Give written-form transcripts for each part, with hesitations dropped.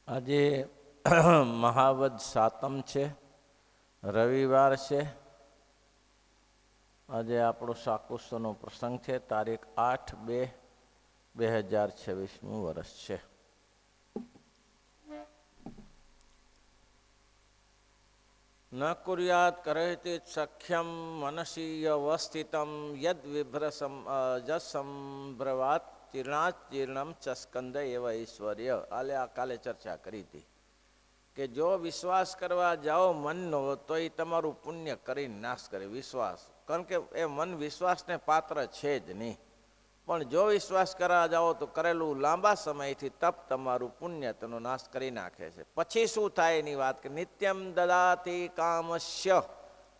આજે મહાવદ સાતમ છે, રવિવાર છે. આજે આપણો શાકુત્સવનો પ્રસંગ છે. તારીખ 8/2/2026 વર્ષ છે. ન કુર્યાત કરેતિ સખ્યમ મનસી અવસ્થિતમ યદ વિભ્રસમ જસંભ્રવાત ચીર્ણાત ચીર્ણમ ચસ્કંદ એવ ઐશ્વર્ય. કાલે ચર્ચા કરી હતી કે જો વિશ્વાસ કરવા જાઓ મનનો તો એ તમારું પુણ્ય કરીને નાશ કરે. વિશ્વાસ, કારણ કે એ મન વિશ્વાસને પાત્ર છે જ નહીં. પણ જો વિશ્વાસ કરવા જાઓ તો કરેલું લાંબા સમયથી તપ તમારું પુણ્ય તેનો નાશ કરી નાખે છે. પછી શું થાય એની વાત કે નિત્યમ દદાતિ કામસ્ય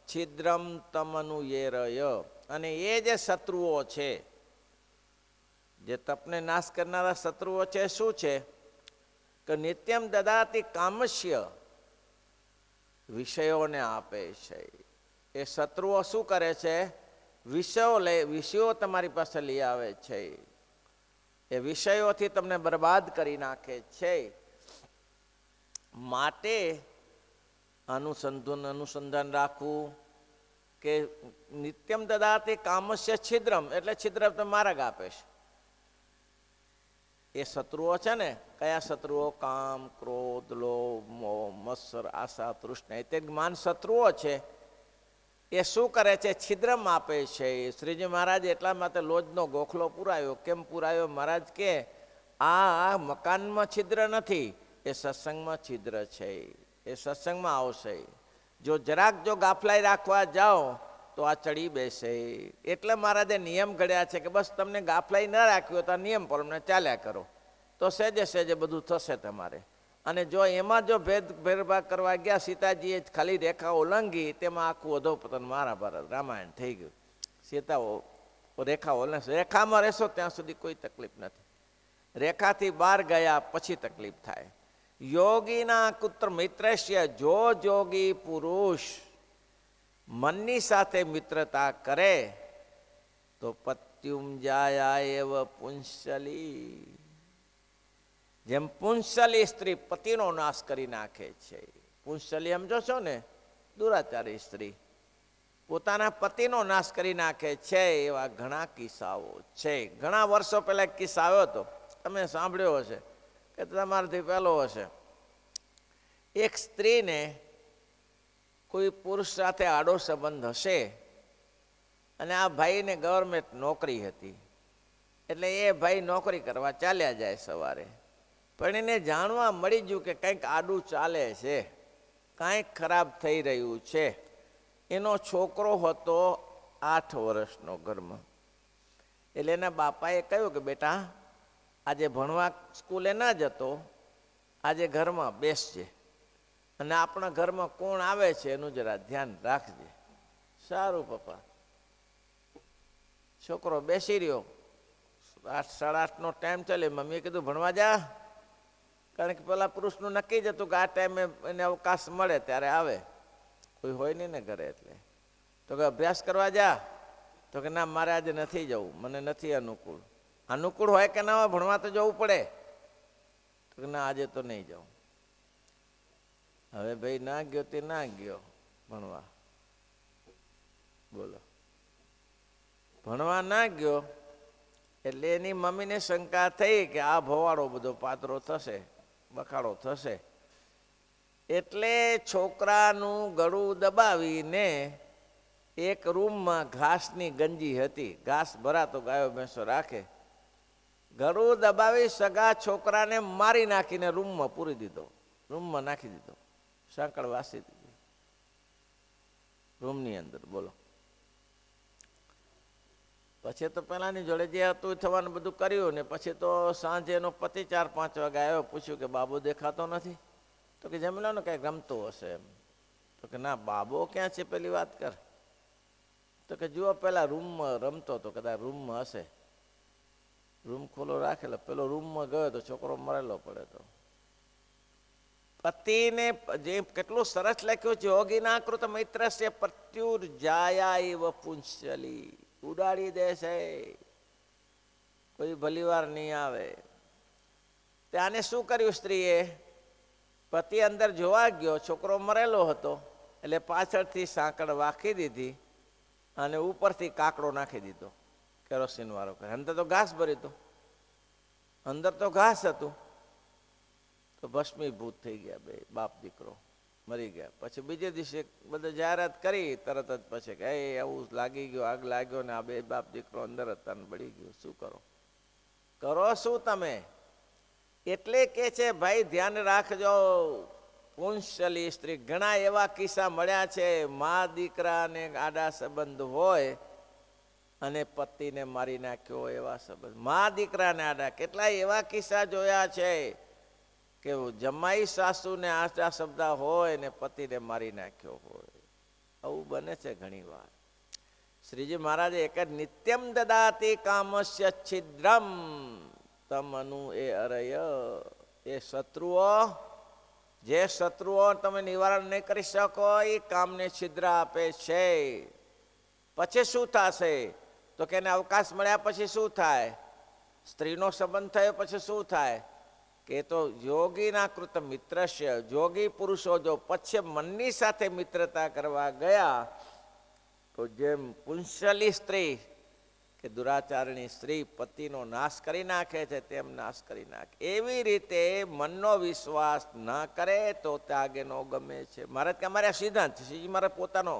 છિદ્રમ તમનુયેરય. અને એ જે શત્રુઓ છે, જે તપને નાશ કરનારા શત્રુઓ છે, શું છે કે નિત્યમ દદાતિ કામસ્ય, વિષયોને આપે છે. એ શત્રુઓ શું કરે છે? વિષયો તમારી પાસે લઈ આવે છે. એ વિષયોથી તમને બરબાદ કરી નાખે છે. માટે અનુસંધાન રાખવું કે નિત્યમ દદાતિ કામસ્ય છિદ્રમ, એટલે છિદ્ર માર્ગ આપે છે. એ શત્રુઓ છે ને, કયા શત્રુઓ? કામ, ક્રોધ, લોભ, મોહ, મત્સર, આશા, તૃષ્ણા, તે જ્ઞાન શત્રુઓ છે. એ શું કરે છે? છિદ્રમ આપે છે. શ્રીજી મહારાજ એટલા માટે લોજનો ગોખલો પુરાયો. કેમ પુરાયો? મહારાજ કે આ મકાનમાં છિદ્ર નથી, એ સત્સંગમાં છિદ્ર છે. એ સત્સંગમાં આવશે. જો ગાફલાઈ રાખવા જાઓ તો આ ચડી બેસે. એટલે મહારાજે નિયમ ઘડ્યા છે કે બસ તમને ગાફલાઈ ન રાખ્યો તો આ નિયમ પ્રમાણે ચાલ્યા કરો, તો સહેજે સહેજે બધું થશે તમારે. અને જો એમાં જો ભેદભાવ કરવા ગયા, સીતાજીએ ખાલી રેખા ઓલંઘી, તેમાં આખું અધોપતન મહાભારત રામાયણ થઈ ગયું. સીતાઓ રેખામાં રહેશો ત્યાં સુધી કોઈ તકલીફ નથી. રેખાથી બહાર ગયા પછી તકલીફ થાય. યોગીના કુત્ર મિત્રસ્ય, જો જોગી પુરુષ મનની સાથે મિત્રતા કરે તો પત્યુમ જાયા એવ પુંસલી. જેમ પુંસલી સ્ત્રી પતિનો નાશ કરી નાખે છે. પુંસલી સમજો છો ને? દુરાચારી સ્ત્રી પોતાના પતિનો નાશ કરી નાખે છે. એવા ઘણા કિસ્સાઓ છે. ઘણા વર્ષો પહેલા એક કિસ્સા આવ્યો હતો, તમે સાંભળ્યો હશે કે તમારાથી પહેલો હશે. એક સ્ત્રીને કોઈ પુરુષ સાથે આડો સંબંધ હશે, અને આ ભાઈને ગવર્મેન્ટ નોકરી હતી. એટલે એ ભાઈ નોકરી કરવા ચાલ્યા જાય સવારે. પણ એને જાણવા મળી ગયું કે કંઈક આડું ચાલે છે, કાંઈક ખરાબ થઈ રહ્યું છે. એનો છોકરો હતો 8 વર્ષનો ઘરમાં. એટલે એના બાપાએ કહ્યું કે બેટા, આજે ભણવા સ્કૂલે ના જતો, આજે ઘરમાં બેસજે, અને આપણા ઘરમાં કોણ આવે છે એનું જરા ધ્યાન રાખજે. સારું પપ્પા. છોકરો બેસી રહ્યો. 8:30નો ટાઈમ ચાલે. મમ્મીએ કીધું ભણવા જા, કારણ કે પેલા પુરુષનું નક્કી જ હતું કે આ ટાઈમે એને અવકાશ મળે ત્યારે આવે, કોઈ હોય નહીં ને ઘરે. એટલે તો કે અભ્યાસ કરવા જા. તો કે ના, મારે આજે નથી જવું, મને નથી અનુકૂળ. અનુકૂળ હોય કે ના હોય, ભણવા તો જવું પડે. તો કે ના, આજે તો નહીં જાઉં. હવે ભાઈ ના ગયો તે ના ગયો ભણવા. બોલો, ભણવા ના ગયો એટલે એની મમ્મીને શંકા થઈ કે આ ભવાડો બધો પાતળો થશે, બખાડો થશે. એટલે છોકરાનું ગળું દબાવીને એક રૂમમાં ઘાસની ગંજી હતી, ઘાસ ભરાતો ગાયો ભેંસો રાખે, ગળું દબાવી સગા છોકરાને મારી નાખીને રૂમમાં પૂરી દીધો, રૂમમાં નાખી દીધો, સાંકળ વાસી દીધી રૂમની અંદર. બોલો. પછી તો પેલાની જોડે જે હતું થવાનું બધું કર્યું ને પછી તો સાંજે એનો પતિ 4-5 વાગે આવ્યો. પૂછ્યું કે બાબો દેખાતો નથી? તો કે જમી લો ને, કંઈક રમતો હશે એમ. તો કે ના, બાબો ક્યાં છે પેલી વાત કર. તો કે જુઓ, પેલા રૂમમાં રમતો તો, કદાચ રૂમમાં હશે. રૂમ ખોલો રાખેલો, પેલો રૂમમાં ગયો તો છોકરો મરેલો પડે. તો પતિને જે કેટલું સરસ લખ્યું છે, યોગીના કૃત મિત્રસ્ય પ્રત્યુર્જાયા એવ પુંસલી. ઉડાડી દેશે, કોઈ ભલી વાર નહીં આવે. ત્યાંને શું કર્યું સ્ત્રીએ? પતિ અંદર જોવા ગયો, છોકરો મરેલો હતો, એટલે પાછળથી સાંકળ વાખી દીધી અને ઉપરથી કાકડો નાખી દીધો કેરોસીન વાળો. અંદર તો ઘાસ ભર્યું હતું, અંદર તો ઘાસ હતું, તો ભસ્મીભૂત થઈ ગયા બે બાપ દીકરો, મરી ગયા. પછી બીજે દિવસે બધા જાહેરાત કરી તરત જ, પછી કે આવું લાગી ગયું, આગ લાગ્યો ને આ બે બાપ દીકરો અંદર હતા ને બળી ગયું, શું કરો? કરો શું તમે? એટલે કે છે ભાઈ ધ્યાન રાખજો, પુંસલી સ્ત્રી. ઘણા એવા કિસ્સા મળ્યા છે, મા દીકરાને આડા સંબંધ હોય અને પતિને મારી નાખ્યો, એવા સંબંધ મા દીકરાને આડા. કેટલા એવા કિસ્સા જોયા છે કે જમાઈ સાસુને આડા શબ્દ હોય ને પતિને મારી નાખ્યો હોય. આવું બને છે ઘણી વાર. શ્રીજી મહારાજે એક જ નિત્યમ દદાતી કામસ્ય છિદ્રમ તમનુ એ અરય. એ શત્રુઓ, જે શત્રુઓ તમે નિવારણ નહીં કરી શકો એ કામને છિદ્ર આપે છે. પછી શું થશે? તો કે એને અવકાશ મળ્યા પછી શું થાય? સ્ત્રીનો સંબંધ થયો પછી શું થાય? કે તો યોગીના કૃત મિત્ર છે. યોગી પુરુષો જો પછી મનની સાથે મિત્રતા કરવા ગયા તો જેમ પુંસલી સ્ત્રી કે દુરાચારણી સ્ત્રી પતિનો નાશ કરી નાખે છે, તેમ નાશ કરી નાખે. એવી રીતે મનનો વિશ્વાસ ન કરે તો ત્યાગે નો ગમે છે. મહારાજ કે અમારે સિદ્ધાંત છે, શ્રીજી મહારાજ પોતાનો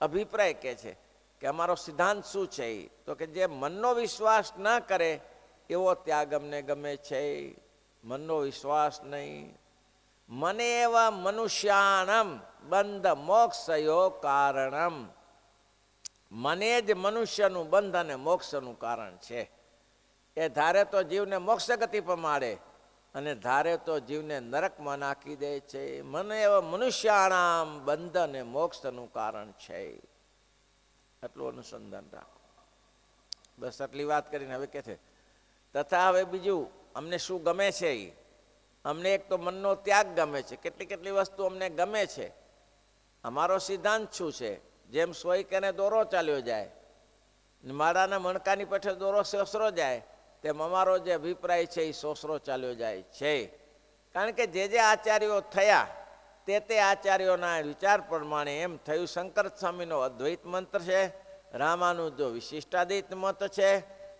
અભિપ્રાય કે છે કે અમારો સિદ્ધાંત શું છે? તો કે જે મનનો વિશ્વાસ ન કરે એવો ત્યાગ અમને ગમે છે. મનનો વિશ્વાસ નહીં. મને એવા મનુષ્યાણમ બંધ મોક્ષયો કારણમ. મને જ મનુષ્યનું બંધ અને મોક્ષનું કારણ છે. એ ધારે તો જીવને મોક્ષ ગતિ પમાડે અને ધારે તો જીવને નરકમાં નાખી દે છે. મને એવા મનુષ્યાણામ બંધ અને મોક્ષનું કારણ છે. એટલું અનુસંધાન રાખો. બસ આટલી વાત કરીને હવે કે છે તથા હવે બીજું અમને શું ગમે છે? અમને એક તો મનનો ત્યાગ ગમે છે. કેટલી કેટલી વસ્તુ અમને ગમે છે. અમારો સિદ્ધાંત શું છે? જેમ સોય કેને દોરો ચાલ્યો જાય, માળાના મણકાની પેઠે દોરો સોસરો જાય, તેમ અમારો જે અભિપ્રાય છે એ સોસરો ચાલ્યો જાય છે. કારણ કે જે આચાર્યો થયા તે આચાર્યોના વિચાર પ્રમાણે એમ થયું. શંકર સ્વામીનો અદ્વૈત મંત્ર છે, રામાનુજો વિશિષ્ટાદ્વૈત મત છે,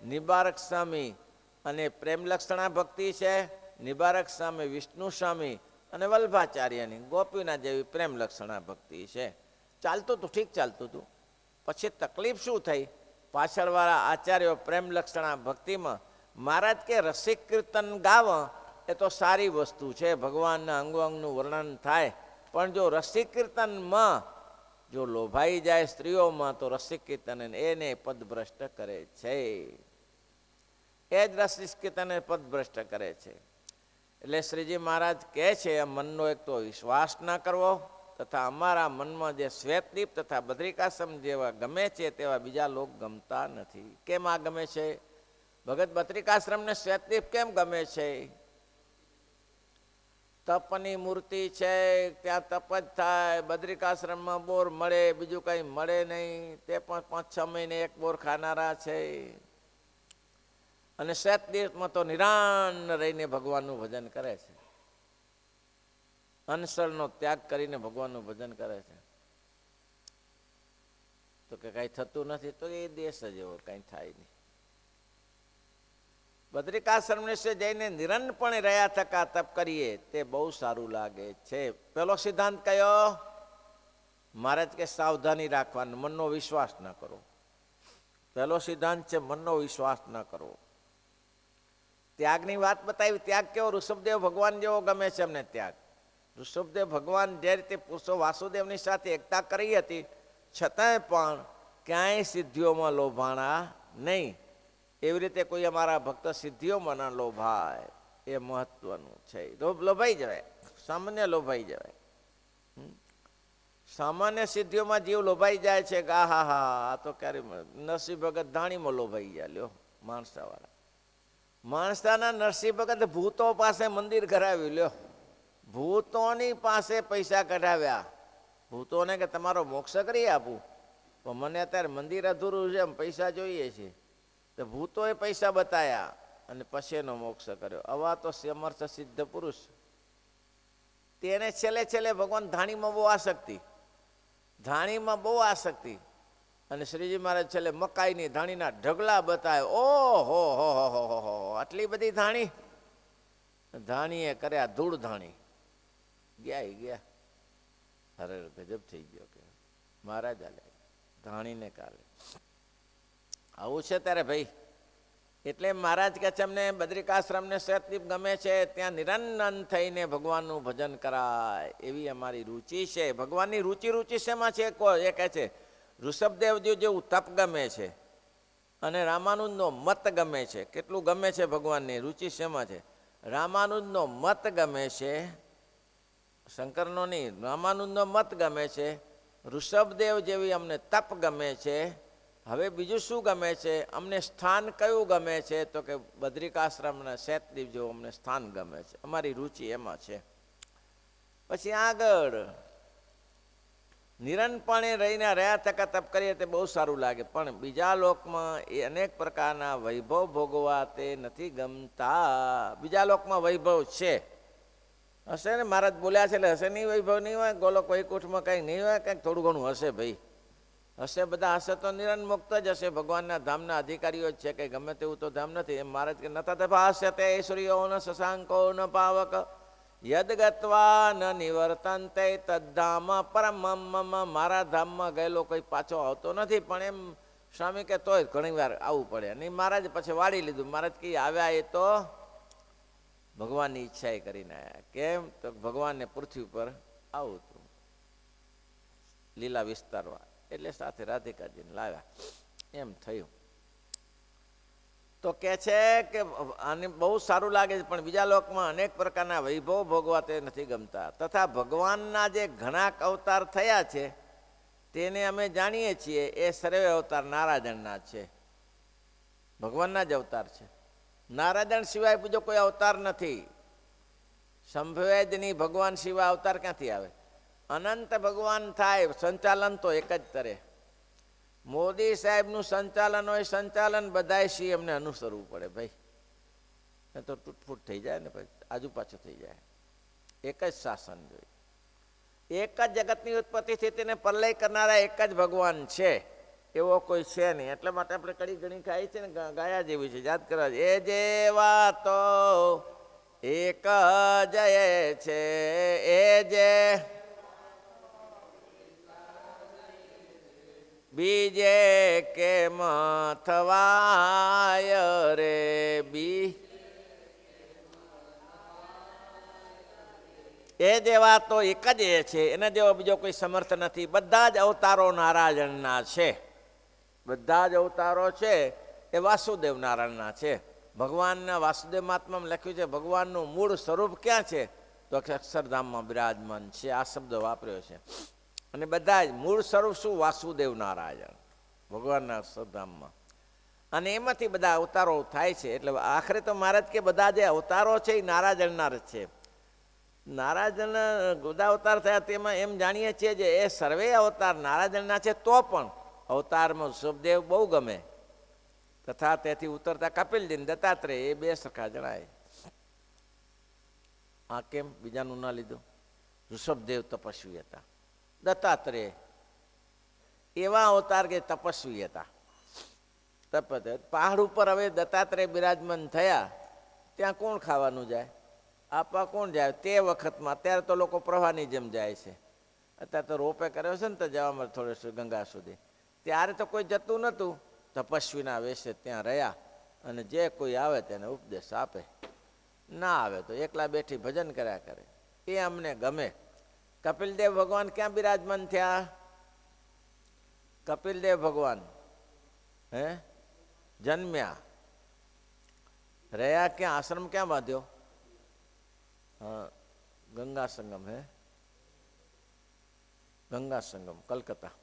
નિબારક સ્વામી અને પ્રેમ લક્ષણા ભક્તિ છે, નિબારક સ્વામી વિષ્ણુ સ્વામી અને વલ્ભાચાર્યની ગોપીના જેવી પ્રેમ લક્ષણા ભક્તિ છે. ચાલતું હતું, ઠીક ચાલતું હતું. પછી તકલીફ શું થઈ? પાછળવાળા આચાર્યો પ્રેમ લક્ષણા ભક્તિમાં મહારાજ કે રસિક કીર્તન ગાવ એ તો સારી વસ્તુ છે, ભગવાનના અંગો અંગનું વર્ણન થાય. પણ જો રસિક કીર્તનમાં જો લોભાઈ જાય સ્ત્રીઓમાં તો રસિક કીર્તન એને પદભ્રષ્ટ કરે છે. એ જ રસિક કીર્તન પદભ્રષ્ટ કરે છે. એટલે શ્રીજી મહારાજ કહે છે મનનો એક તો વિશ્વાસ ના કરવો, તથા અમારા મનમાં જે શ્વેતદીપ તથા બદ્રિકાશ્રમ જેવા ગમે છે તેવા બીજા લોક ગમતા નથી. કેમ આ ગમે છે? ભગત બદ્રિકાશ્રમને શ્વેતદીપ કેમ ગમે છે? તપની મૂર્તિ છે, ત્યાં તપ જ થાય. બદ્રિકાશ્રમમાં બોર મળે, બીજું કંઈ મળે નહીં. તે પણ 5-6 મહિને એક બોર ખાનારા છે. અને શ્વેતદીપમાં તો નિરાન રહીને ભગવાનનું ભજન કરે છે. અનસરનો ત્યાગ કરીને ભગવાનનું ભજન કરે છે. તો કે કાંઈ થતું નથી, તો એ દેશ જ એવો, કાંઈ થાય નહીં. બદ્રિકાશ્રમને જઈને નિરંતરપણે રહ્યા થકા તપ કરીએ તે બહુ સારું લાગે છે. પેલો સિદ્ધાંત કયો? મહારાજ કે સાવધાની રાખવાનું, મનનો વિશ્વાસ ન કરો. પહેલો સિદ્ધાંત છે મનનો વિશ્વાસ ન કરવો. ત્યાગની વાત બતાવી. ત્યાગ કેવો? ઋષભદેવ ભગવાન જેવો ગમે છે અમને ત્યાગ. ઋષભદેવ ભગવાન જે રીતે પુરુષો વાસુદેવની સાથે એકતા કરી હતી, છતાંય પણ ક્યાંય સિદ્ધિઓમાં લોભાણા નહીં. એવી રીતે કોઈ અમારા ભક્ત સિદ્ધિઓમાં ના લોભાય, એ મહત્વનું છે. લોભાઈ જવાય, સામાન્ય લોભાઈ જવાય. સામાન્ય સિદ્ધિઓમાં જીવ લોભાઈ જાય છે કે હા હા આ તો ક્યારે નરસિંહ ભગત ધાણીમાં લોભાઈ ગયા. લ્યો માણસાવાળા, માણસાના નરસિંહ ભગત ભૂતો પાસે મંદિર કરાવ્યું. લ્યો ભૂતોની પાસે પૈસા કઢાવ્યા. ભૂતોને કે તમારો મોક્ષ કરી આપું, પણ મને અત્યારે મંદિર અધૂરું છે, પૈસા જોઈએ છે. તો ભૂતોએ પૈસા બતાયા અને પછી એનો મોક્ષ કર્યો. આવા તો સમર્થ સિદ્ધ પુરુષ. તેને છેલ્લે છેલ્લે ભગવાન ધાણીમાં બહુ આસક્તિ, ધાણીમાં બહુ આસક્તિ. અને શ્રીજી મહારાજ છેલ્લે મકાઈની ધાણીના ઢગલા બતાવે. ઓહો હો હો હો હો, આટલી બધી ધાણી. ધાણીએ કર્યા ધૂળ ધાણી, ગયા. અરે ગજબ થઈ ગયો કે મહારાજ આલે ધાણીને કાલે આવું છે ત્યારે ભાઈ. એટલે મહારાજ કહે છે અમને બદ્રિકાશ્રમને શ્વેતદીપ ગમે છે, ત્યાં નિરંજન થઈને ભગવાનનું ભજન કરાય એવી અમારી રુચિ છે. ભગવાનની રુચિ શેમાં છે? એ કહે છે ઋષભદેવજી જેવું તપ ગમે છે અને રામાનુજનો મત ગમે છે. કેટલું ગમે છે ભગવાનની રુચિ શેમાં છે? રામાનુજનો મત ગમે છે, શંકરનો નહીં, રામાનુજનો મત ગમે છે. ઋષભદેવ જેવી અમને તપ ગમે છે. હવે બીજું શું ગમે છે? અમને સ્થાન કયું ગમે છે? તો કે બદ્રિકાશ્રમના શ્વેતદીપ જેવું અમને સ્થાન ગમે છે. અમારી રુચિ એમાં છે. પછી આગળ નિરંતરપણે રહીને રહ્યા થકા તપ કરીએ તે બહુ સારું લાગે, પણ બીજા લોકમાં એ અનેક પ્રકારના વૈભવ ભોગવા તે નથી ગમતા. બીજા લોકમાં વૈભવ છે, હશે ને? મહારાજ બોલ્યા છે એટલે હશે નહીં વૈભવ નહીં હોય? ગોલોક વૈકુંઠમાં કંઈ નહીં હોય? કંઈક થોડું ઘણું હશે ભાઈ, હશે. બધા હશે તો નિરંતર જ હશે. ભગવાનના ધામના અધિકારીઓ જ છે, કંઈ ગમે તેવું તો ધામ નથી. એમ મહારાજ કે નતા તથા હશે તે ઐશ્વર્યો ન શશાંકો ન પાવક યદ ગત્વા ન નિવર્તન્તે તદ્ધામ પરમ. મારા ધામમાં ગયેલો કોઈ પાછો આવતો નથી. પણ એમ સ્વામી કે તોય ઘણી વાર આવવું પડે. નહીં મહારાજ પછી વાળી લીધું. મહારાજ કે આવ્યા એ તો ભગવાનની ઈચ્છા એ કરીને આવ્યા. કેમ? તો ભગવાનને પૃથ્વી ઉપર આવું હતું, લીલા વિસ્તારવા, એટલે સાથે રાધિકાજીને લાવ્યા. એમ થયું. તો કે છે કે આને બહુ સારું લાગે છે, પણ બીજા લોકમાં અનેક પ્રકારના વૈભવ ભોગવા તે નથી ગમતા. તથા ભગવાનના જે ઘણા અવતાર થયા છે તેને અમે જાણીએ છીએ, એ સર્વે અવતાર નારાયણના છે. ભગવાનના જ અવતાર છે. નારાયણ સિવાય બીજો કોઈ અવતાર નથી. સંભવે જ નહીં. ભગવાન સિવાય અવતાર ક્યાંથી આવે? અનંત ભગવાન થાય, સંચાલન તો એક જ કરે. મોદી સાહેબનું સંચાલન હોય, સંચાલન બધાય સી એમને અનુસરવું પડે ભાઈ. એ તો તૂટફૂટ થઈ જાય ને ભાઈ, આજુ પાછું થઈ જાય. એક જ શાસન જોઈએ. એક જ જગતની ઉત્પત્તિ સ્થિતિને પ્રલય કરનારા એક જ ભગવાન છે, એવો કોઈ છે નહીં. એટલા માટે આપણે કડી ઘણી ખાઈ છે ને, ગાયા જેવી છે, યાદ કરવા. એ જેવા તો એક જ છે, એ જે બીજે કેમ થવાય રે એ જેવા તો એક જ એ છે, એના જેવો બીજો કોઈ સમર્થ નથી. બધા જ અવતારો નારાયણના છે. બધા જ અવતારો છે એ વાસુદેવ નારાયણના છે. ભગવાનના વાસુદેવ મહાત્મામાં લખ્યું છે ભગવાનનું મૂળ સ્વરૂપ ક્યાં છે? તો અક્ષરધામમાં બિરાજમાન છે. આ શબ્દ વાપર્યો છે. અને બધા જ મૂળ સ્વરૂપ શું? વાસુદેવ નારાયણ, ભગવાનના અક્ષરધામમાં. અને એમાંથી બધા અવતારો થાય છે. એટલે આખરે તો મહારાજ કે બધા જે અવતારો છે એ નારાયણના જ છે. નારાયણના બધા અવતાર થયા તેમાં એમ જાણીએ છીએ જે એ સર્વે અવતાર નારાયણના છે. તો પણ અવતારમાં ઋષભદેવ બહુ ગમે, તથા તેથી ઉતરતા કપિલજી દત્તાત્રેય એ બે સરખા જણાય. આ કેમ બીજાનું ના લીધું? ઋષભદેવ તપસ્વી હતા, દત્તાત્રેય એવા અવતાર કે તપસ્વી હતા. પહાડ ઉપર હવે દત્તાત્રેય બિરાજમાન થયા, ત્યાં કોણ ખાવાનું જાય? આપવા કોણ જાય? તે વખતમાં અત્યારે તો લોકો પ્રવાહની જેમ જાય છે. અત્યારે તો રોપે કર્યો છે ને તો જવામાં થોડે ગંગા સુધી. ત્યારે તો કોઈ જતું નહોતું. તપસ્વીના વેશે ત્યાં રહ્યા અને જે કોઈ આવે તેને ઉપદેશ આપે. ના આવે તો એકલા બેઠી ભજન કર્યા કરે. એ અમને ગમે. કપિલદેવ ભગવાન ક્યાં બિરાજમાન થયા? કપિલદેવ ભગવાન જન્મ્યા, રહ્યા ક્યાં? આશ્રમ ક્યાં બાંધ્યો? હા, ગંગા સંગમ. ગંગા સંગમ કલકત્તા.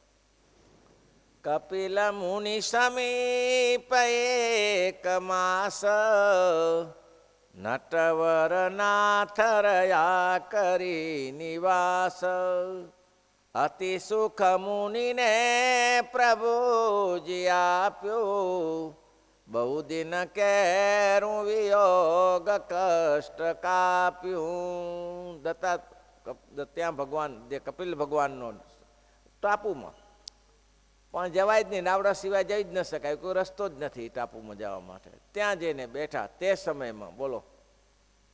કપિલ મુનિ સમીપ એક માસ નટવર નાથ રહ્યા કરી નિવાસ. અતિ સુખ મુનિને પ્રભુજી આપ્યું, બહુ દિન કેરું વિયોગ કષ્ટ કાપ્યું. ત્યાં ભગવાન જે કપિલ ભગવાનનો ટાપુમાં, પણ જવાય જ નહીં, નાવડા સિવાય જઈ જ ન શકાય, કોઈ રસ્તો જ નથી ટાપુમાં જવા માટે. ત્યાં જઈને બેઠા તે સમયમાં, બોલો,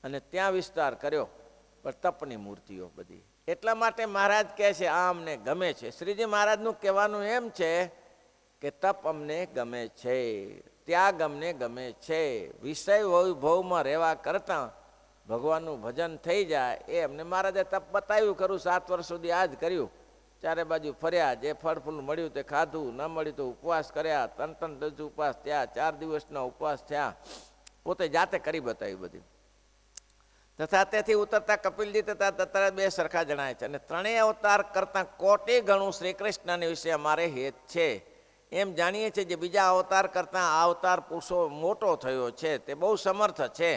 અને ત્યાં વિસ્તાર કર્યો, પણ તપની મૂર્તિઓ બધી. એટલા માટે મહારાજ કહે છે આ અમને ગમે છે. શ્રીજી મહારાજનું કહેવાનું એમ છે કે તપ અમને ગમે છે, ત્યાગ અમને ગમે છે, વિષય વૈભવમાં રહેવા કરતાં ભગવાનનું ભજન થઈ જાય એ અમને મહારાજે તપ બતાવ્યું ખરું. 7 વર્ષ સુધી આ જ કર્યું, ચારે બાજુ ફર્યા, જે ફળ ફૂલ મળ્યું તે ખાધું, ન મળ્યું તો ઉપવાસ કર્યા, 3 દિવસ ઉપવાસ થયા, 4 દિવસના ઉપવાસ થયા, પોતે જાતે કરી બતાવ્યું બધી. તથા તેથી ઉતરતા કપિલજી તથા દત્તાત્રેય બે સરખા જણાય છે, અને ત્રણેય અવતાર કરતાં કોટી ગણું શ્રી કૃષ્ણને વિશે અમારે હેત છે. એમ જાણીએ છીએ જે બીજા અવતાર કરતાં આ અવતાર પુરુષો મોટો થયો છે, તે બહુ સમર્થ છે,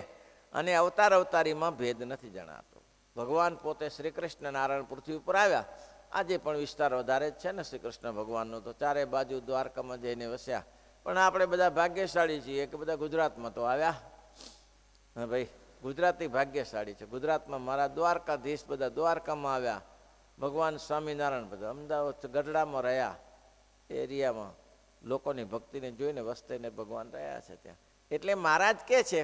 અને અવતાર અવતારીમાં ભેદ નથી જણાતો. ભગવાન પોતે શ્રી કૃષ્ણ નારાયણ પૃથ્વી ઉપર આવ્યા, આજે પણ વિસ્તાર વધારે જ છે ને શ્રી કૃષ્ણ ભગવાનનો, તો ચારે બાજુ દ્વારકામાં જઈને વસ્યા. પણ આપણે બધા ભાગ્યશાળી છીએ કે બધા ગુજરાતમાં તો આવ્યા. હા ભાઈ, ગુજરાતી ભાગ્યશાળી છે. ગુજરાતમાં મારા દ્વારકાધીશ બધા દ્વારકામાં આવ્યા, ભગવાન સ્વામિનારાયણ બધા અમદાવાદ ગઢડામાં રહ્યા, એરિયામાં લોકોની ભક્તિને જોઈને વસ્તીને ભગવાન રહ્યા છે ત્યાં. એટલે મહારાજ કહે છે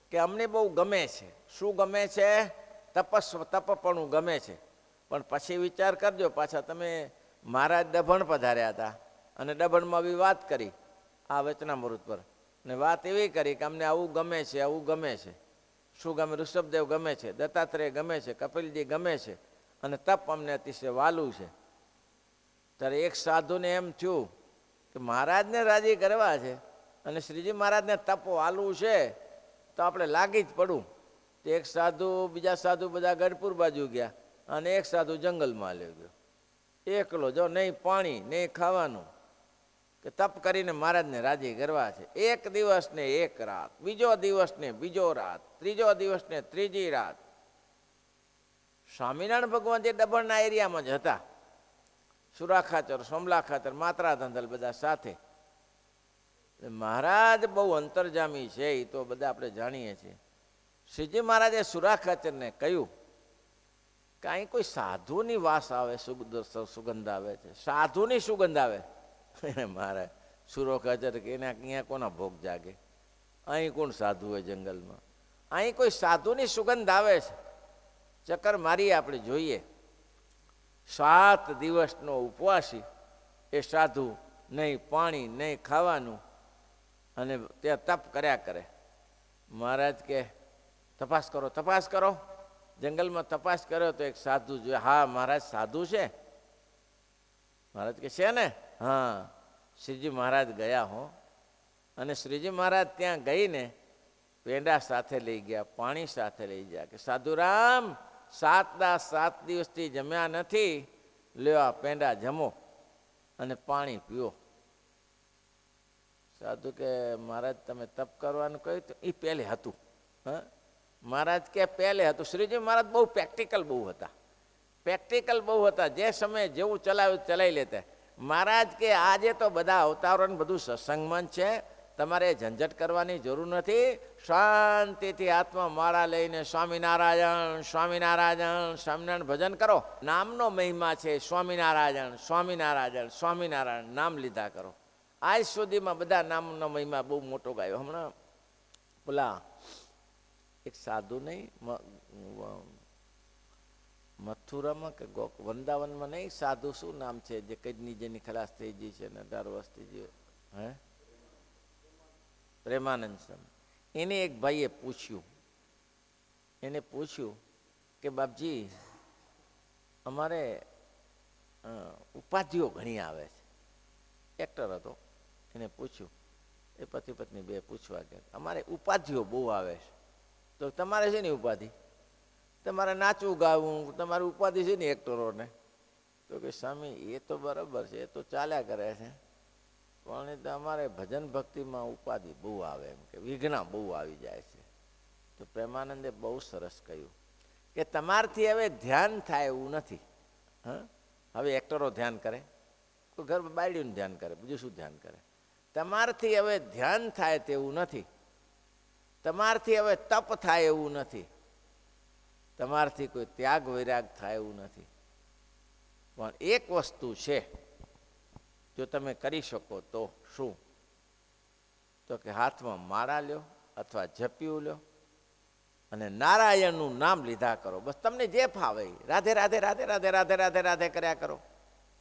કે અમને બહુ ગમે છે. શું ગમે છે? તપપણું ગમે છે. પણ પછી વિચાર કરજો, પાછા તમે મહારાજ દભણ પધાર્યા હતા અને દભણમાં બી વાત કરી આ વચનામૃત પર, અને વાત એવી કરી કે અમને આવું ગમે છે, આવું ગમે છે. શું ગમે? ઋષભદેવ ગમે છે, દત્તાત્રેય ગમે છે, કપિલજી ગમે છે, અને તપ અમને અતિશય વાલું છે. ત્યારે એક સાધુને એમ થયું કે મહારાજને રાજી કરવા છે અને શ્રીજી મહારાજને તપ વાલું છે તો આપણે લાગી જ પડું. તો એક સાધુ, બીજા સાધુ બધા ગઢપુર બાજુ ગયા, અને એક સાધુ જંગલમાં લઈ ગયો એકલો, જો નહીં પાણી નહીં ખાવાનું, કે તપ કરીને મહારાજને રાજી કરવા છે. એક દિવસ ને એક રાત, બીજો દિવસ ને બીજો રાત, ત્રીજો દિવસ ને ત્રીજી રાત. સ્વામિનારાયણ ભગવાન જે દબણના એરિયામાં જ હતા, સુરા ખાચર, સોમલા ખાચર, માત્રા ધંધલ બધા સાથે. મહારાજ બહુ અંતર્જામી છે, એ તો બધા આપણે જાણીએ છીએ. શ્રીજી મહારાજે સુરા ખાચરને કહ્યું કે અહીં કોઈ સાધુની વાસ આવે, સુગંધ આવે છે, સાધુની સુગંધ આવે. મહારાજ સુરો ખાચર કે અહીંયા કોના ભોગ જાગે, અહીં કોણ સાધુ હોય જંગલમાં, અહીં કોઈ સાધુની સુગંધ આવે છે, ચક્કર મારીએ આપણે જોઈએ. 7 દિવસનો ઉપવાસી એ સાધુ, નહીં પાણી નહીં ખાવાનું, અને ત્યાં તપ કર્યા કરે. મહારાજ કે તપાસ કરો, તપાસ કરો. જંગલમાં તપાસ કર્યો તો એક સાધુ જોયા. હા મહારાજ સાધુ છે. મહારાજ કે છે ને? હા. શ્રીજી મહારાજ ગયા હો, અને શ્રીજી મહારાજ ત્યાં ગઈને પેંડા સાથે લઈ ગયા, પાણી સાથે લઈ ગયા, કે સાધુરામ 7 દિવસથી જમ્યા નથી, લ્યો આ પેંડા જમો અને પાણી પીઓ. સાધુ કે મહારાજ તમે તપ કરવાનું કહ્યું તો એ પહેલે હતું. હા, મહારાજ કે પહેલે હતું. શ્રીજી મહારાજ બહુ પ્રેક્ટિકલ બહુ હતા, પ્રેક્ટિકલ બહુ હતા. જે સમયે જેવું ચલાવ્યું ચલાવી લેતા. મહારાજ કે આજે તો બધા અવતારોને બધું સત્સંગમાં છે, તમારે ઝંઝટ કરવાની જરૂર નથી. શાંતિથી હાથમાં માળા લઈને સ્વામિનારાયણ સ્વામિનારાયણ સ્વામિનારાયણ ભજન કરો. નામનો મહિમા છે, સ્વામિનારાયણ સ્વામિનારાયણ સ્વામિનારાયણ નામ લીધા કરો. આજ સુધીમાં બધા નામનો મહિમા બહુ મોટો ગાયો. હમણાં પેલા એક સાધુ નહીં, મથુરામાં કે વૃંદાવનમાં નહીં, સાધુ શું નામ છે જે કઈની જેની ખલાસ થઈ ગઈ છે ને 18 વર્ષથી જે, હે, પ્રેમાનંદ સ્વામી. એને એક ભાઈએ પૂછ્યું, એને પૂછ્યું કે બાપજી અમારે ઉપાધિઓ ઘણી આવે છે. એક્ટર હતો, એને પૂછ્યું, એ પતિ પત્ની બે પૂછવા ગયા, અમારે ઉપાધિઓ બહુ આવે છે, તો તમારે છે ને ઉપાધિ? તમારે નાચવું ગાવું, તમારી ઉપાધિ છે ને એક્ટરોને? તો કે સ્વામી એ તો બરાબર છે, એ તો ચાલ્યા કરે છે, પણ એ તો અમારે ભજન ભક્તિમાં ઉપાધિ બહુ આવે, એમ કે વિઘ્ન બહુ આવી જાય છે. તો પ્રેમાનંદે બહુ સરસ કહ્યું કે તમારથી હવે ધ્યાન થાય એવું નથી. હા, હવે એક્ટરો ધ્યાન કરે, કોઈ ઘર બાયડીનું ધ્યાન કરે, બીજું શું ધ્યાન કરે? તમારથી હવે ધ્યાન થાય તેવું નથી, તમારથી હવે તપ થાય એવું નથી. તમારાથી કોઈ ત્યાગ વૈરાગ થાય એવું નથી. પણ એક વસ્તુ છે, જો તમે કરી શકો તો શું? તો કે હાથમાં માળા લ્યો અથવા જપ્યું લ્યો અને નારાયણનું નામ લીધા કરો. બસ તમને જે ફાવે રાધે રાધે રાધે રાધે રાધે રાધે રાધે કર્યા કરો.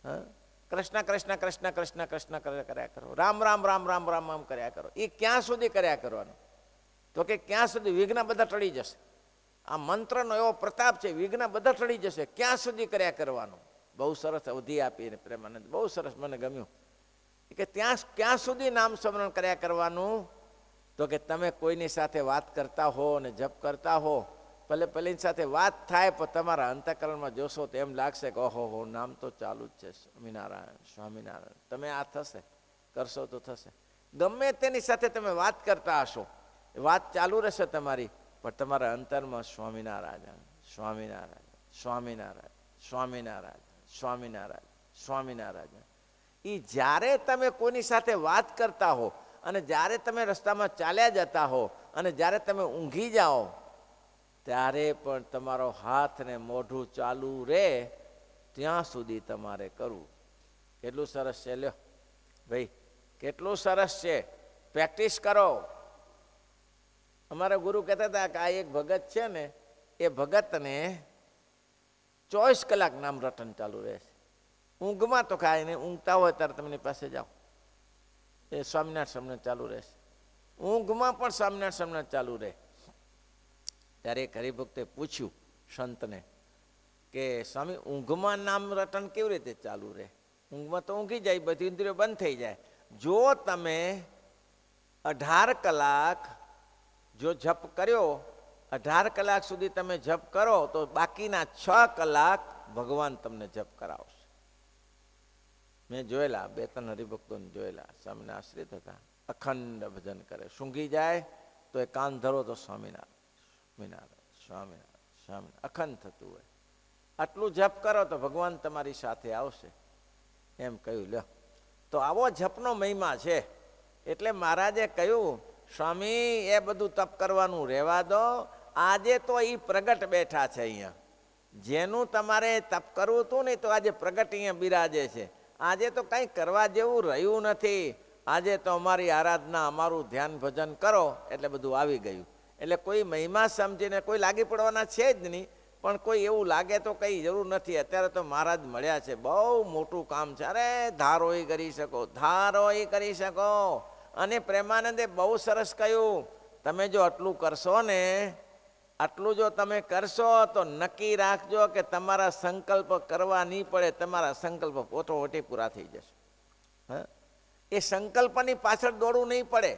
હા, કૃષ્ણ કૃષ્ણ કૃષ્ણ કૃષ્ણ કૃષ્ણ કર્યા કરો. રામ રામ રામ રામ રામ રામ કર્યા કરો. એ ક્યાં સુધી કર્યા કરવાનું? તો કે ક્યાં સુધી વિઘ્ન બધા ટળી જશે. આ મંત્રનો એવો પ્રતાપ છે, વિઘ્ન બધા ટળી જશે. ક્યાં સુધી કર્યા કરવાનું? બહુ સરસ અવધિ આપીને પ્રેમાનંદ, બહુ સરસ, મને ગમ્યું. કે ક્યાં સુધી નામ સ્મરણ કર્યા કરવાનું? તો કે તમે કોઈની સાથે વાત કરતા હો અને જપ કરતા હો, ભલે પેલીની સાથે વાત થાય પણ તમારા અંતઃકરણમાં જોશો તો એમ લાગશે કે ઓહો હો, નામ તો ચાલુ જ છે, સ્વામિનારાયણ સ્વામિનારાયણ. તમે આ થશે, કરશો તો થશે. ગમે તેની સાથે તમે વાત કરતા હશો, વાત ચાલુ રહેશે તમારી, પણ તમારા અંતરમાં સ્વામિનારાયણ સ્વામિનારાયણ સ્વામિનારાયણ સ્વામિનારાયણ સ્વામિનારાયણ સ્વામિનારાયણ. એ જ્યારે તમે કોઈની સાથે વાત કરતા હો અને જ્યારે તમે રસ્તામાં ચાલ્યા જતા હો અને જ્યારે તમે ઊંઘી જાઓ, ત્યારે પણ તમારો હાથ ને મોઢું ચાલુ રહે ત્યાં સુધી તમારે કરવું. કેટલું સરસ છે લ્યો ભાઈ, કેટલું સરસ છે. પ્રેક્ટિસ કરો. અમારા ગુરુ કહેતા હતા કે આ એક ભગત છે ને, એ ભગતને 24 કલાક નામ રટન ચાલુ રહે છે. ઊંઘમાં તો ખાય ને, ઊંઘતા હોય ત્યારે તમારી પાસે જાઓ, એ સ્વામિનારાયણ સ્મરણ ચાલુ રહેશે. ઊંઘમાં પણ સ્વામિનારાયણ સ્મરણ ચાલુ રહે. ત્યારે એક હરિભક્તે પૂછ્યું સંતને કે સ્વામી, ઊંઘમાં નામ રટન કેવી રીતે ચાલુ રહે? ઊંઘમાં તો ઊંઘી જાય, બધી ઇન્દ્રિયો બંધ થઈ જાય. જો તમે 18 કલાક જો જપ કર્યો, 18 કલાક સુધી તમે જપ કરો, તો બાકીના 6 કલાક ભગવાન તમને જપ કરાવશે. મેં જોયેલા, 2-3 હરિભક્તોને જોયેલા, સ્વામીના આશ્રિત હતા, અખંડ ભજન કરે. સૂંઘી જાય તો એ કાન ધરો તો સ્વામિનારાયણ સ્વામિનારાયણ સ્વામિનારાયણ સ્વામિનારાયણ અખંડ થતું હોય. આટલું જપ કરો તો ભગવાન તમારી સાથે આવશે, એમ કહ્યું. લ્યો, તો આવો જપનો મહિમા છે. એટલે મહારાજે કહ્યું, સ્વામી એ બધું તપ કરવાનું રહેવા દો, આજે તો એ પ્રગટ બેઠા છે અહીંયા. જેનું તમારે તપ કરવું હતું ને, તો આજે પ્રગટ અહીંયા બિરાજે છે. આજે તો કંઈ કરવા જેવું રહ્યું નથી. આજે તો અમારી આરાધના, અમારું ધ્યાન ભજન કરો એટલે બધું આવી ગયું. એટલે કોઈ મહિમા સમજીને કોઈ લાગી પડવાના છે જ નહીં, પણ કોઈ એવું લાગે તો કંઈ જરૂર નથી. અત્યારે તો મહારાજ મળ્યા છે, બહુ મોટું કામ છે. અરે ધારો એ કરી શકો, ધારો એ કરી શકો. અને પ્રેમાનંદે બહુ સરસ કહ્યું, તમે જો આટલું કરશો ને, આટલું જો તમે કરશો તો નક્કી રાખજો કે તમારા સંકલ્પ કરવા નહીં પડે, તમારા સંકલ્પ ઓટોમેટિક પૂરા થઈ જશે. હા, એ સંકલ્પની પાછળ દોડવું નહીં પડે.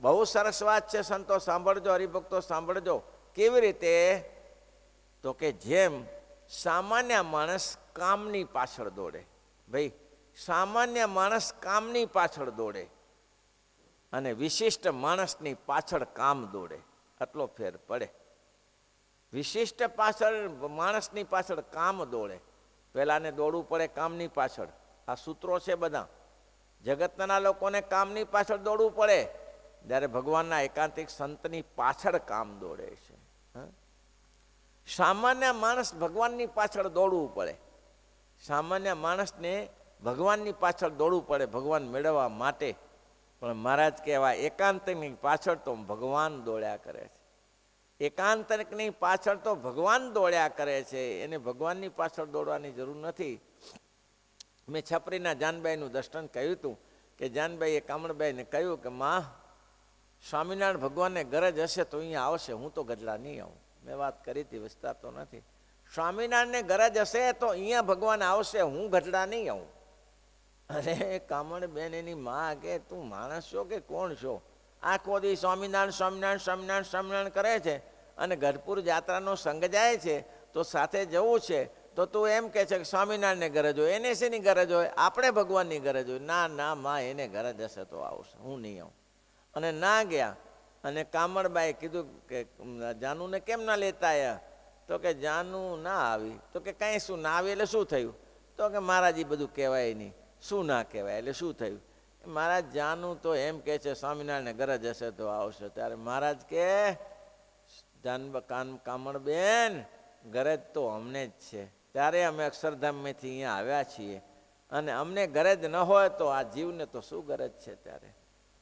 બહુ સરસ વાત છે, સંતો સાંભળજો, હરિભક્તો સાંભળજો. કેવી રીતે? તો કે જેમ સામાન્ય માણસ કામની પાછળ દોડે, ભાઈ, સામાન્ય માણસ કામની પાછળ દોડે અને વિશિષ્ટ માણસની પાછળ કામ દોડે, આટલો ફેર પડે. વિશિષ્ટ પાછળ માણસની પાછળ કામ દોડે, પહેલાને દોડવું પડે કામની પાછળ. આ સૂત્રો છે બધા. જગતના લોકોને કામની પાછળ દોડવું પડે, જ્યારે ભગવાનના એકાંતિક સંતની પાછળ કામ દોડે છે. સામાન્ય માણસ ભગવાનની પાછળ દોડવું પડે. સામાન્ય માણસને ભગવાનની પાછળ દોડવું પડે ભગવાન મેળવવા માટે. પણ મહારાજ કહેવા, એકાંતની પાછળ તો ભગવાન દોડ્યા કરે છે. એકાંતની પાછળ તો ભગવાન દોડ્યા કરે છે, એને ભગવાનની પાછળ દોડવાની જરૂર નથી. મેં છપરીના જાનબાઈનું દર્શન કહ્યું હતું કે જાનબાઈએ કામણબાઈને કહ્યું કે માં, સ્વામિનારાયણ ભગવાનને ગરજ હશે તો અહીંયા આવશે, હું તો ગઢડા નહીં આવું. મેં વાત કરી હતી, વિસ્તાર તો નથી. સ્વામિનારાયણને ગરજ હશે તો અહીંયા ભગવાન આવશે, હું ગઢડા નહીં આવું. અરે કામણબેન એની માં કે તું માણસ છો કે કોણ છો? આખો દી સ્વામિનારાયણ સ્વામિનારાયણ સ્વામિનારાયણ સ્વામિનારાયણ કરે છે અને ગઢપુર જાત્રાનો સંઘ જાય છે તો સાથે જવું છે, તો તું એમ કહે છે કે સ્વામિનારાયણને ગરજ હોય. એને શેની ગરજ હોય? આપણે ભગવાનની ગરજ હોય. ના ના માં, એને ગરજ હશે તો આવશે, હું નહીં આવું. અને ના ગયા. અને કામળબાએ કીધું કે જાનુને કેમ ના લેતા આવ્યા? તો કે જાનુ ના આવી. તો કે કાંઈ શું ના આવી એટલે શું થયું? તો કે મહારાજ એ બધું કહેવાય નહીં. શું ના કહેવાય એટલે શું થયું? મહારાજ જાનુ તો એમ કહે છે સ્વામિનારાયણને ગરજ હશે તો આવશે. ત્યારે મહારાજ કે કામળબેન, ગરજ તો અમને જ છે, ત્યારે અમે અક્ષરધામમાંથી અહીંયા આવ્યા છીએ, અને અમને ગરજ ન હોય તો આ જીવને તો શું ગરજ છે ત્યારે.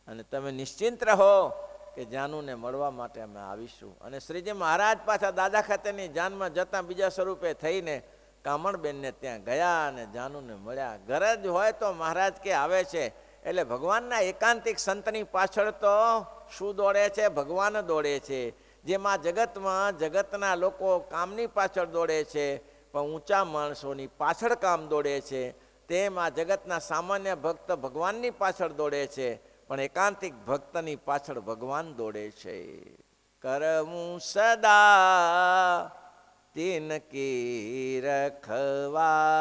અને તમે નિશ્ચિંત રહો કે જાનુને મળવા માટે અમે આવીશું. અને શ્રીજી મહારાજ પાછા દાદા ખાતેની જાનમાં જતાં બીજા સ્વરૂપે થઈને કામણબેનને ત્યાં ગયા અને જાનુને મળ્યા. ગરજ હોય તો મહારાજ કે આવે છે. એટલે ભગવાનના એકાંતિક સંતની પાછળ તો શું દોડે છે? ભગવાન દોડે છે. જેમાં જગતમાં જગતના લોકો કામની પાછળ દોડે છે, પણ ઊંચા માણસોની પાછળ કામ દોડે છે. તેમાં જગતના સામાન્ય ભક્ત ભગવાનની પાછળ દોડે છે, પણ એકાંતિક ભક્તની પાછળ ભગવાન દોડે છે. કરવું સદા તિનકી રખવારી,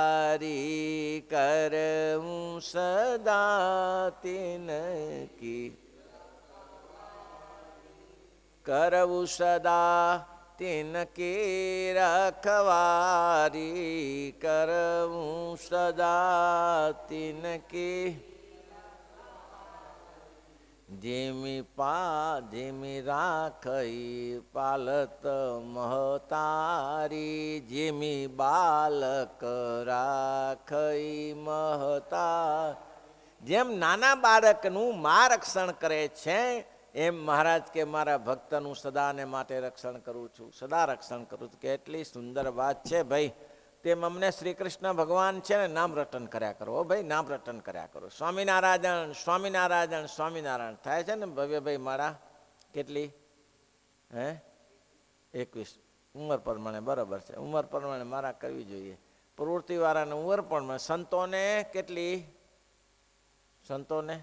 કરવું સદા તિનકી, કરવું સદા તિનકી રખવારી, કરવું સદા તિનકી. જેમી રાખઈ પાલત મહતારી, જેમી બાલક રાખઈ મહતા. જેમ નાના બાળકનું મા રક્ષણ કરે છે, એમ મહારાજ કે મારા ભક્તનું સદાને માટે રક્ષણ કરું છું, સદા રક્ષણ કરું છું. કેટલી સુંદર વાત છે ભાઈ. તેમ અમને શ્રી કૃષ્ણ ભગવાન છે ને નામ રટન કર્યા કરો. ભાઈ નામ રટન કર્યા કરો. સ્વામિનારાયણ સ્વામિનારાયણ સ્વામિનારાયણ થાય છે ને ભવ્યભાઈ માળા કેટલી? 21 ઉંમર પ્રમાણે બરાબર છે. ઉંમર પ્રમાણે મારા કરવી જોઈએ. પ્રવૃત્તિવાળાને ઉંમર પ્રમાણે. સંતોને કેટલી? સંતોને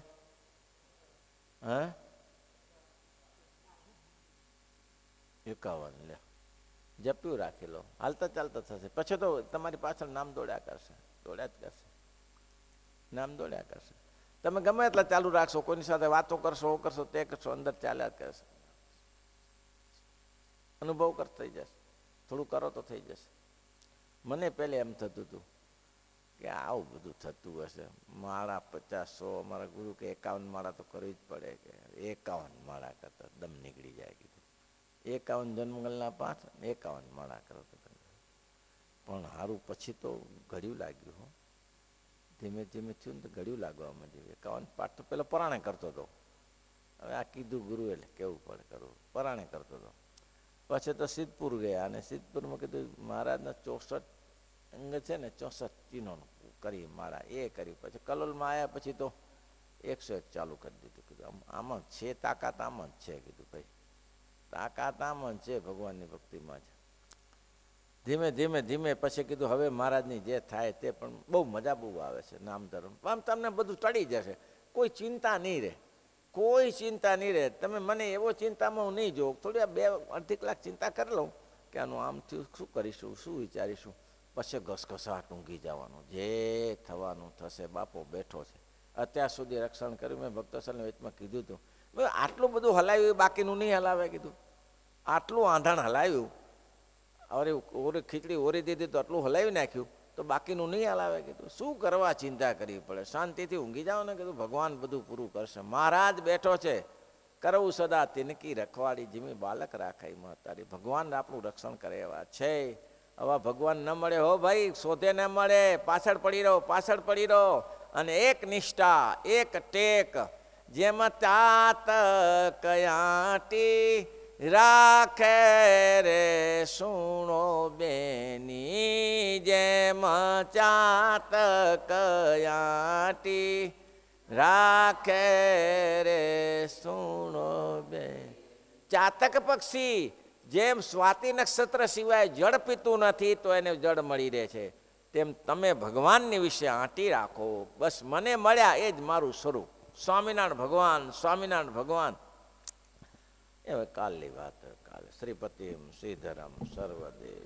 51 લે જપ્યું રાખી લો. હાલતા ચાલતા થશે. પછી તો તમારી પાછળ નામ દોડ્યા કરશે, દોડ્યા જ કરશે, નામ દોડ્યા કરશે. તમે ગમે એટલા ચાલુ રાખશો, કોઈની સાથે વાતો કરશો, કરશો તે કરશો, અંદર ચાલ્યા જ કરશે. અનુભવ કરતો થઈ જશે. થોડું કરો તો થઈ જશે. મને પહેલે એમ થતું હતું કે આવું બધું થતું હશે. માળા 50-100, અમારા ગુરુ કે 51 માળા તો કરવી જ પડે, કે 51 માળા કરતા દમ નીકળી જાય. કીધું 51 જન્મગલના પાઠ, 51 માળા કરો તો. પણ સારું પછી તો ઘડ્યું લાગ્યું. હો, ધીમે ધીમે થયું ને તો ઘડ્યું લાગવા માંડ્યું. 51 પાઠ તો પેલો પરાણે કરતો હતો. હવે આ કીધું ગુરુ એટલે કેવું પડે કરવું, પરાણે કરતો હતો. પછી તો સિદ્ધપુર ગયા, અને સિદ્ધપુરમાં કીધું મહારાજના 64 અંગ છે ને, 64 ચિહ્નોનું કરી માળા, એ કરી. પછી કલોલમાં આવ્યા પછી તો 101 ચાલુ કરી દીધું. કીધું આમાં છે તાકાત, આમાં જ છે. કીધું ભાઈ તાકાત આમાં છે, ભગવાનની ભક્તિમાં છે. ધીમે ધીમે ધીમે પછી કીધું હવે મહારાજની જે થાય તે. પણ બહુ મજા બહુ આવે છે નામ ધર્મ. આમ તમને બધું ટળી જશે, કોઈ ચિંતા નહીં રહે, કોઈ ચિંતા નહીં રહે. તમે મને એવો ચિંતામાં હું નહીં જોઉં. થોડી 2-2.5 કલાક ચિંતા કરી લઉં કે આનું આમ થયું, શું કરીશું, શું વિચારીશું. પછી ઘસઘસાટ ઊંઘી જવાનું. જે થવાનું થશે. બાપો બેઠો છે. અત્યાર સુધી રક્ષણ કર્યું. મેં ભક્તોસલની વચમાં કીધું હતું, આટલું બધું હલાવ્યું, બાકીનું નહીં હલાવે. કીધું આટલું આંધણ હલાવ્યું, ઓરી ખીચડી ઓરી દીધી તો આટલું હલાવી નાખ્યું, તો બાકીનું નહીં હલાવે. કીધું શું કરવા ચિંતા કરવી પડે, શાંતિથી ઊંઘી જાઓ ને. કીધું ભગવાન બધું પૂરું કરશે. મહારાજ બેઠો છે. કરવું સદા તિનકી રખવાડી, જીમી બાલક રાખાઈ મહતારી. ભગવાન આપણું રક્ષણ કરે એવા છે. હવે ભગવાન ન મળે હો ભાઈ, શોધે ન મળે, પાછળ પડી રહો, પાછળ પડી રહો. અને એક નિષ્ઠા, એક ટેક, જેમ તાત કયાટી રાખે રે સુણો બેની, જેમ ચાત કયાટી રાખે રે સુણો બે. ચાતક પક્ષી જેમ સ્વાતિ નક્ષત્ર સિવાય જળ પીતું નથી તો એને જળ મળી રહે છે, તેમ તમે ભગવાનની વિશે આંટી રાખો. બસ મને મળ્યા એ જ મારું સ્વરૂપ. સ્વામિનારાયણ ભગવાન, સ્વામિનારાયણ ભગવાન. એ હવે કાલની વાત. કાલે શ્રીપતિમ શ્રીધરમ સર્વદેવ.